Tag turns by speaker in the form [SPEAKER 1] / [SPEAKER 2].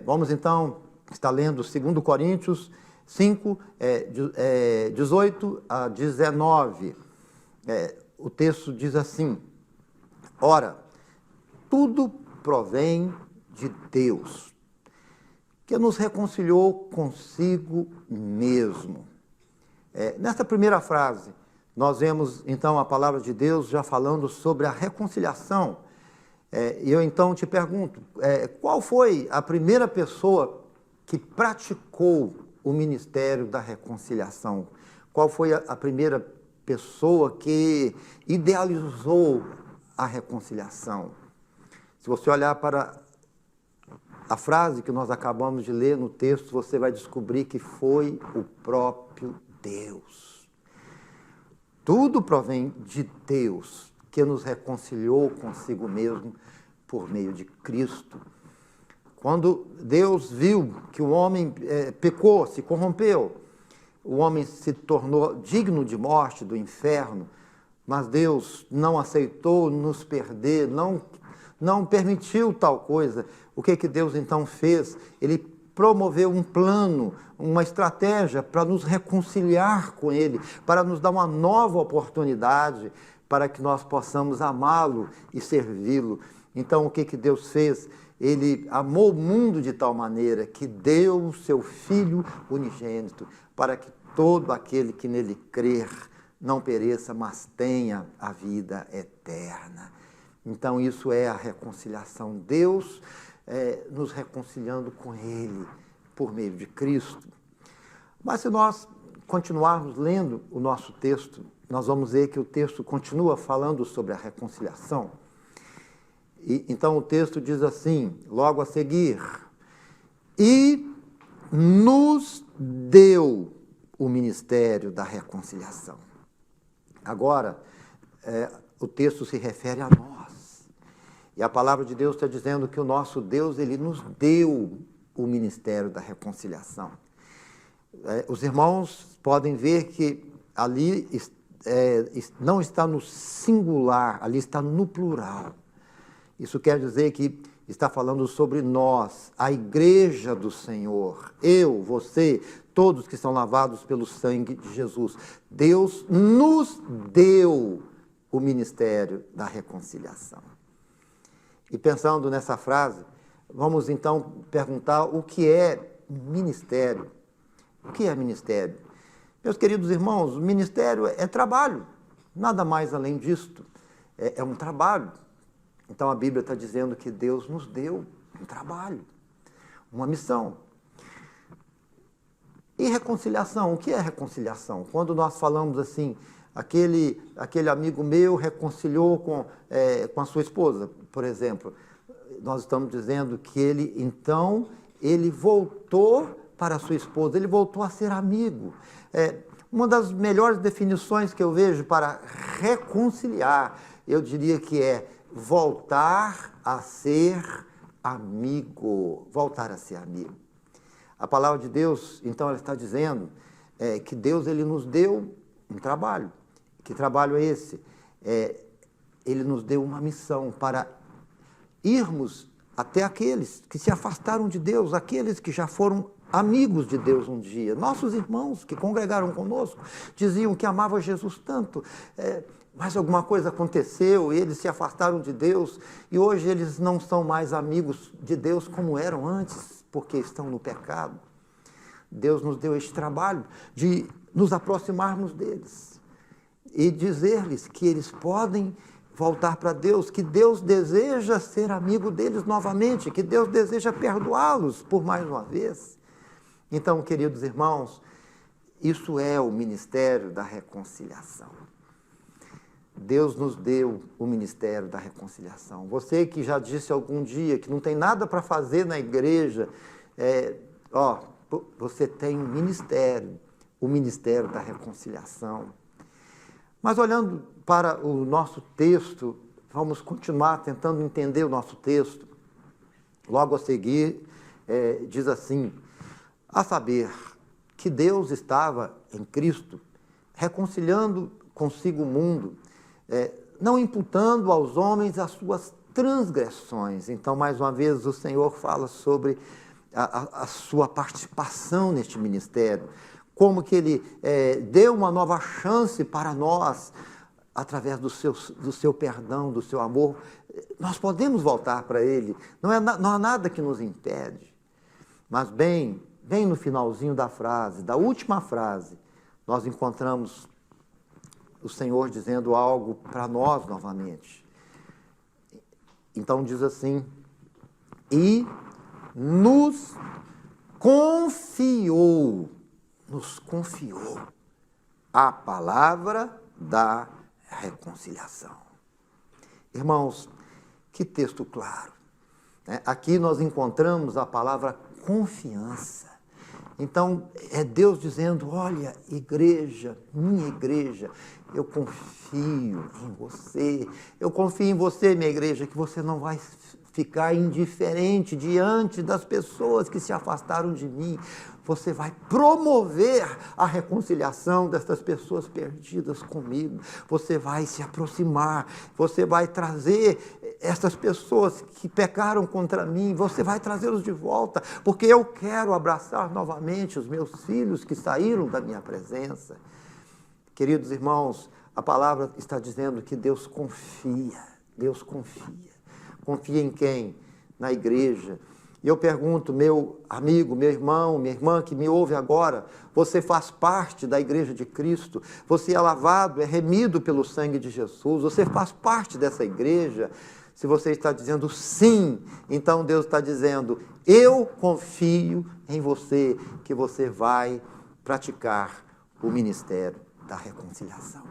[SPEAKER 1] Vamos então estar lendo 2 Coríntios 5, 18 a 19. O texto diz assim: ora, tudo provém de Deus, que nos reconciliou consigo mesmo. Nesta primeira frase, nós vemos então a palavra de Deus já falando sobre a reconciliação. E eu então te pergunto, qual foi a primeira pessoa que praticou o ministério da reconciliação? Qual foi a primeira pessoa que idealizou a reconciliação? Se você olhar para a frase que nós acabamos de ler no texto, você vai descobrir que foi o próprio Deus. Tudo provém de Deus, que nos reconciliou consigo mesmo por meio de Cristo. Quando Deus viu que o homem pecou, se corrompeu, o homem se tornou digno de morte, do inferno, mas Deus não aceitou nos perder, não permitiu tal coisa. O que Deus então fez? Ele promoveu um plano, uma estratégia para nos reconciliar com Ele, para nos dar uma nova oportunidade, para que nós possamos amá-lo e servi-lo. Então, o que Deus fez? Ele amou o mundo de tal maneira que deu o seu Filho unigênito, para que todo aquele que nele crer não pereça, mas tenha a vida eterna. Então, isso é a reconciliação. Deus nos reconciliando com Ele por meio de Cristo. Mas se nós continuarmos lendo o nosso texto, nós vamos ver que o texto continua falando sobre a reconciliação. Então o texto diz assim, logo a seguir: e nos deu o ministério da reconciliação. Agora, o texto se refere a nós. E a palavra de Deus está dizendo que o nosso Deus, Ele nos deu o ministério da reconciliação. Os irmãos podem ver que ali não está no singular, ali está no plural. Isso quer dizer que está falando sobre nós, a igreja do Senhor, eu, você, todos que são lavados pelo sangue de Jesus. Deus nos deu o ministério da reconciliação. E pensando nessa frase, vamos então perguntar o que é ministério. O que é ministério? Meus queridos irmãos, o ministério é trabalho, nada mais além disto. É um trabalho. Então a Bíblia está dizendo que Deus nos deu um trabalho, uma missão. E reconciliação, o que é reconciliação? Quando nós falamos assim, aquele amigo meu reconciliou com a sua esposa, por exemplo, nós estamos dizendo que ele voltou para a sua esposa, ele voltou a ser amigo. Uma das melhores definições que eu vejo para reconciliar, eu diria que é voltar a ser amigo. Voltar a ser amigo. A palavra de Deus, então, ela está dizendo que Deus ele nos deu um trabalho. Que trabalho é esse? Ele nos deu uma missão para irmos até aqueles que se afastaram de Deus, aqueles que já foram amigos de Deus um dia. Nossos irmãos que congregaram conosco diziam que amavam Jesus tanto, mas alguma coisa aconteceu e eles se afastaram de Deus e hoje eles não são mais amigos de Deus como eram antes, porque estão no pecado. Deus nos deu este trabalho de nos aproximarmos deles e dizer-lhes que eles podem voltar para Deus, que Deus deseja ser amigo deles novamente, que Deus deseja perdoá-los por mais uma vez. Então, queridos irmãos, isso é o ministério da reconciliação. Deus nos deu o ministério da reconciliação. Você que já disse algum dia que não tem nada para fazer na igreja, você tem um ministério, o ministério da reconciliação. Mas olhando para o nosso texto, vamos continuar tentando entender o nosso texto. Logo a seguir, diz assim: a saber, que Deus estava em Cristo, reconciliando consigo o mundo, não imputando aos homens as suas transgressões. Então, mais uma vez, o Senhor fala sobre a sua participação neste ministério, como que Ele deu uma nova chance para nós, através do seu perdão, do seu amor. Nós podemos voltar para Ele, não há nada que nos impede. Mas bem no finalzinho da frase, da última frase, nós encontramos o Senhor dizendo algo para nós novamente. Então diz assim: e nos confiou a palavra da reconciliação. Irmãos, que texto claro, né? Aqui nós encontramos a palavra confiança. Então, é Deus dizendo: olha, igreja, minha igreja, eu confio em você. Eu confio em você, minha igreja, que você não vai ficar indiferente diante das pessoas que se afastaram de mim. Você vai promover a reconciliação dessas pessoas perdidas comigo. Você vai se aproximar, você vai trazer essas pessoas que pecaram contra mim, você vai trazê-los de volta, porque eu quero abraçar novamente os meus filhos que saíram da minha presença. Queridos irmãos, a palavra está dizendo que Deus confia. Deus confia. Confia em quem? Na igreja. E eu pergunto, meu amigo, meu irmão, minha irmã que me ouve agora, você faz parte da igreja de Cristo? Você é lavado, é remido pelo sangue de Jesus? Você faz parte dessa igreja? Se você está dizendo sim, então Deus está dizendo: eu confio em você, que você vai praticar o ministério da reconciliação.